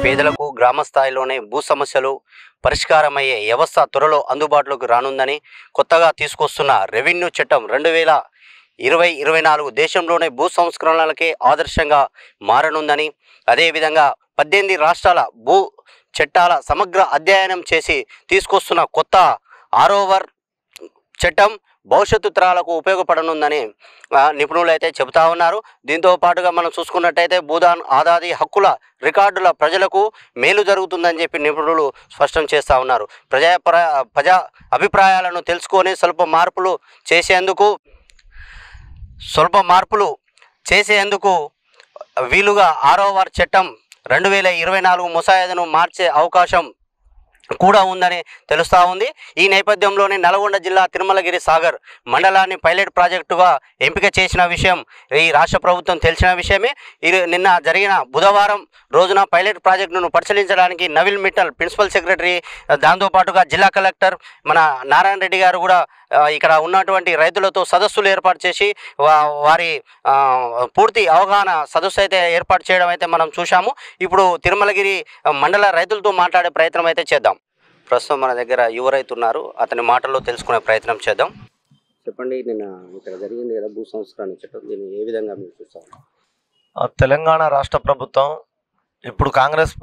పేదలకు గ్రామ స్థాయిలోనే భూ సమస్యలు పరిష్కారమయ్యే వ్యవస్థ త్వరలో అందుబాటులోకి రానుందని కొత్తగా తీసుకొస్తున్న రెవెన్యూ చట్టం 2024 దేశంలోనే భూ సంస్కరణలకే ఆదర్శంగా మారనుందని, అదేవిధంగా 18 రాష్ట్రాల భూ చట్టాల సమగ్ర అధ్యయనం చేసి తీసుకొస్తున్న కొత్త 6వ చట్టం భవిష్యత్తు తరాలకు ఉపయోగపడనుందని నిపుణులు అయితే చెబుతా ఉన్నారు. దీంతో పాటుగా మనం చూసుకున్నట్టయితే భూదాన్ ఆదాది హక్కుల రికార్డుల ప్రజలకు మేలు జరుగుతుందని చెప్పి నిపుణులు స్పష్టం చేస్తూ ఉన్నారు. ప్రజా అభిప్రాయాలను తెలుసుకొని స్వల్ప మార్పులు చేసేందుకు వీలుగా 6వ చట్టం 2024 ముసాయిదాను మార్చే అవకాశం కూడా ఉందని తెలుస్తూ ఉంది. ఈ నేపథ్యంలోనే నల్గొండ జిల్లా తిరుమలగిరి సాగర్ మండలాన్ని పైలట్ ప్రాజెక్టుగా ఎంపిక చేసిన విషయం ఈ రాష్ట్ర ప్రభుత్వం తెలిసిన విషయమే. నిన్న జరిగిన బుధవారం రోజున పైలట్ ప్రాజెక్టును పరిశీలించడానికి నవీన్ మిట్టల్ ప్రిన్సిపల్ సెక్రటరీ, దాంతోపాటుగా జిల్లా కలెక్టర్ మన నారాయణ రెడ్డి గారు కూడా ఇక్కడ ఉన్నటువంటి రైతులతో సదస్సులు ఏర్పాటు చేసి వారి పూర్తి అవగాహన సదస్సు అయితే ఏర్పాటు చేయడం అయితే మనం చూసాము. ఇప్పుడు తిరుమలగిరి మండల రైతులతో మాట్లాడే ప్రయత్నం అయితే చేద్దాం. ప్రస్తుతం మన దగ్గర యువ రైతు ఉన్నారు, అతని మాటల్లో తెలుసుకునే ప్రయత్నం చేద్దాం. చెప్పండి, నిన్న ఇక్కడ జరిగింది కదా భూ సంస్కరణ చట్టం, దీన్ని ఏ విధంగా మీరు చూస్తారు? తెలంగాణ రాష్ట్ర ప్రభుత్వం ఇప్పుడు కాంగ్రెస్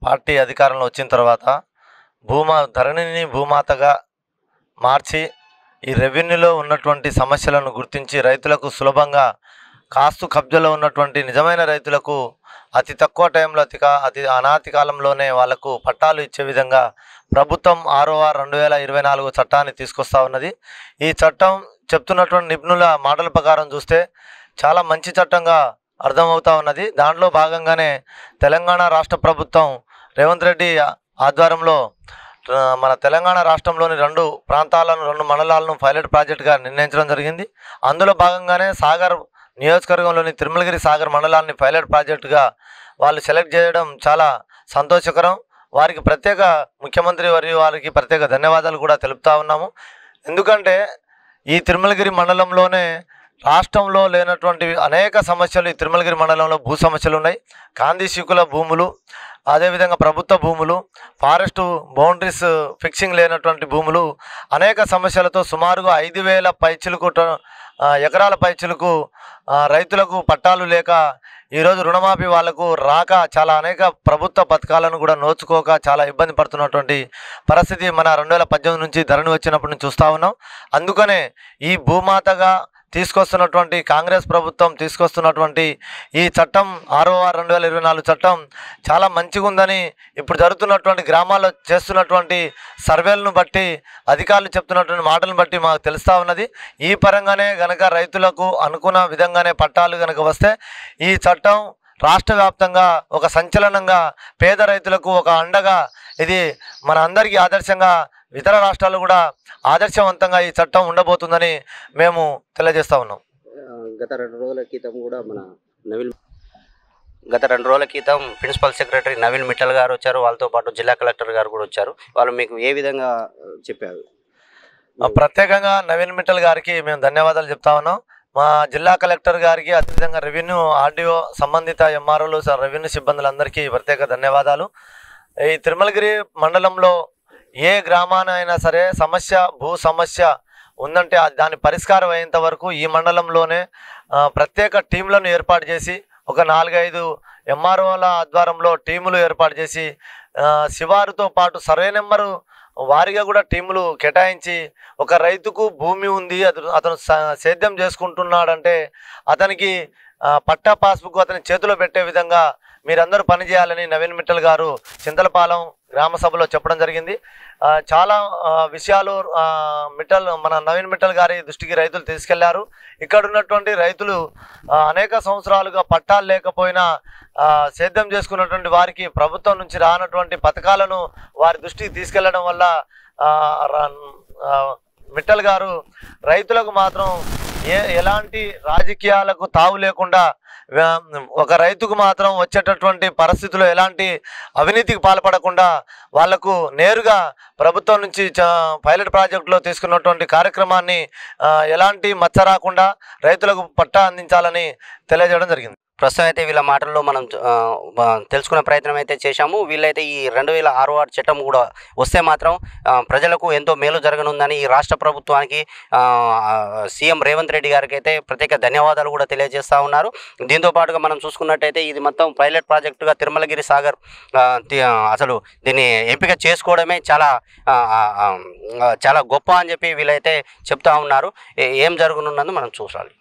పార్టీ అధికారంలో వచ్చిన తర్వాత ధరణిని భూమాతగా మార్చి ఈ రెవెన్యూలో ఉన్నటువంటి సమస్యలను గుర్తించి రైతులకు సులభంగా కాస్తు కబ్జాలో ఉన్నటువంటి నిజమైన రైతులకు అతి తక్కువ టైంలో అతి అనాతి కాలంలోనే వాళ్లకు పట్టాలు ఇచ్చే విధంగా ప్రభుత్వం 6వ 2024 చట్టాన్ని తీసుకొస్తా ఉన్నది. ఈ చట్టం చెప్తున్నటువంటి నిపుణుల మాటల ప్రకారం చూస్తే చాలా మంచి చట్టంగా అర్థమవుతా ఉన్నది. దాంట్లో భాగంగానే తెలంగాణ రాష్ట్ర ప్రభుత్వం రేవంత్ రెడ్డి ఆధ్వర్యంలో మన తెలంగాణ రాష్ట్రంలోని 2 ప్రాంతాలను 2 మండలాలను పైలట్ ప్రాజెక్టుగా నిర్ణయించడం జరిగింది. అందులో భాగంగానే సాగర్ నియోజకవర్గంలోని తిరుమలగిరి సాగర్ మండలాన్ని పైలట్ ప్రాజెక్టుగా వాళ్ళు సెలెక్ట్ చేయడం చాలా సంతోషకరం. వారికి ప్రత్యేక ముఖ్యమంత్రి వారికి ప్రత్యేక ధన్యవాదాలు కూడా తెలుపుతా ఉన్నాము. ఎందుకంటే ఈ తిరుమలగిరి మండలంలోనే రాష్ట్రంలో లేనటువంటి అనేక సమస్యలు ఈ తిరుమలగిరి మండలంలో భూ సమస్యలు ఉన్నాయి. కాందిశీకుల భూములు, అదేవిధంగా ప్రభుత్వ భూములు, ఫారెస్ట్ బౌండరీస్ ఫిక్సింగ్ లేనటువంటి భూములు, అనేక సమస్యలతో సుమారుగా 5,000 పైచిలకు ఎకరాల పైచిలకు రైతులకు పట్టాలు లేక ఈరోజు రుణమాఫీ వాళ్లకు రాక చాలా అనేక ప్రభుత్వ పథకాలను కూడా నోచుకోక చాలా ఇబ్బంది పడుతున్నటువంటి పరిస్థితి మన 2018 నుంచి ధరణి వచ్చినప్పటి నుంచి చూస్తూ ఉన్నాం. అందుకనే ఈ భూమాతగా తీసుకొస్తున్నటువంటి కాంగ్రెస్ ప్రభుత్వం తీసుకొస్తున్నటువంటి ఈ చట్టం 6వ 2024 చట్టం చాలా మంచిగా ఉందని ఇప్పుడు జరుగుతున్నటువంటి గ్రామాల్లో చేస్తున్నటువంటి సర్వేలను బట్టి, అధికారులు చెప్తున్నటువంటి మాటలను బట్టి మాకు తెలుస్తూ ఉన్నది. ఈ పరంగానే గనక రైతులకు అనుకున్న విధంగానే పట్టాలు గనక వస్తే ఈ చట్టం రాష్ట్ర వ్యాప్తంగా ఒక సంచలనంగా, పేద రైతులకు ఒక అండగా, ఇది మన అందరికీ ఆదర్శంగా, ఇతర రాష్ట్రాలు కూడా ఆదర్శవంతంగా ఈ చట్టం ఉండబోతుందని మేము తెలియజేస్తా ఉన్నాం. గత 2 రోజుల క్రితం ప్రిన్సిపల్ సెక్రటరీ నవీన్ మిట్టల్ గారు వచ్చారు, వాళ్ళతో పాటు జిల్లా కలెక్టర్ గారు కూడా వచ్చారు. వాళ్ళు మీకు ఏ విధంగా చెప్పారు? ప్రత్యేకంగా నవీన్ మిట్టల్ గారికి మేము ధన్యవాదాలు చెప్తా ఉన్నాం. మా జిల్లా కలెక్టర్ గారికి, అదేవిధంగా రెవెన్యూ ఆర్డీఓ సంబంధిత ఎంఆర్ఓలు, రెవెన్యూ సిబ్బందులందరికీ ప్రత్యేక ధన్యవాదాలు. ఈ తిరుమలగిరి మండలంలో ఏ గ్రామానైనా సరే భూ సమస్య ఉందంటే దాని పరిష్కారం అయ్యేంత వరకు ఈ మండలంలోనే ప్రత్యేక టీంలను ఏర్పాటు చేసి ఒక 4-5 ఎంఆర్ఓల ఆధ్వర్యంలో టీములు ఏర్పాటు చేసి శివారుతో పాటు సర్వే నెంబరు వారిగా కూడా టీములు కేటాయించి, ఒక రైతుకు భూమి ఉంది, అతను సేద్యం చేసుకుంటున్నాడంటే అతనికి పట్టా పాస్బుక్ అతని చేతిలో పెట్టే విధంగా మీరందరూ పనిచేయాలని నవీన్ మిట్టల్ గారు చింతలపాలెం గ్రామ సభలో చెప్పడం జరిగింది. చాలా విషయాలు మన నవీన్ మిట్టల్ గారి దృష్టికి రైతులు తీసుకెళ్లారు. ఇక్కడ ఉన్నటువంటి రైతులు అనేక సంవత్సరాలుగా పట్టాలు లేకపోయినా సేద్యం చేసుకున్నటువంటి వారికి ప్రభుత్వం నుంచి రానటువంటి పథకాలను వారి దృష్టికి తీసుకెళ్లడం వల్ల మిట్టల్ గారు రైతులకు మాత్రం ఎలాంటి రాజకీయాలకు తావు లేకుండా ఒక రైతుకు మాత్రం వచ్చేటటువంటి పరిస్థితుల్లో ఎలాంటి అవినీతికి పాల్పడకుండా వాళ్లకు నేరుగా ప్రభుత్వం నుంచి పైలట్ ప్రాజెక్టులో తీసుకున్నటువంటి కార్యక్రమాన్ని ఎలాంటి మచ్చ రాకుండా రైతులకు పట్టా అందించాలని తెలియజేయడం జరిగింది. ప్రస్తుతం అయితే వీళ్ళ మాటల్లో మనం తెలుసుకునే ప్రయత్నం అయితే చేశాము. వీళ్ళైతే ఈ 2006 వార్డు చట్టం కూడా వస్తే మాత్రం ప్రజలకు ఎంతో మేలు జరగనుందని ఈ రాష్ట్ర ప్రభుత్వానికి సీఎం రేవంత్ రెడ్డి గారికి అయితే ప్రత్యేక ధన్యవాదాలు కూడా తెలియజేస్తూ ఉన్నారు. దీంతో పాటుగా మనం చూసుకున్నట్టయితే ఇది మొత్తం పైలట్ ప్రాజెక్టుగా తిరుమలగిరి సాగర్ అసలు దీన్ని ఎంపిక చేసుకోవడమే చాలా గొప్ప అని చెప్పి వీళ్ళైతే చెప్తా ఉన్నారు. ఏం జరగనున్నదో మనం చూడాలి.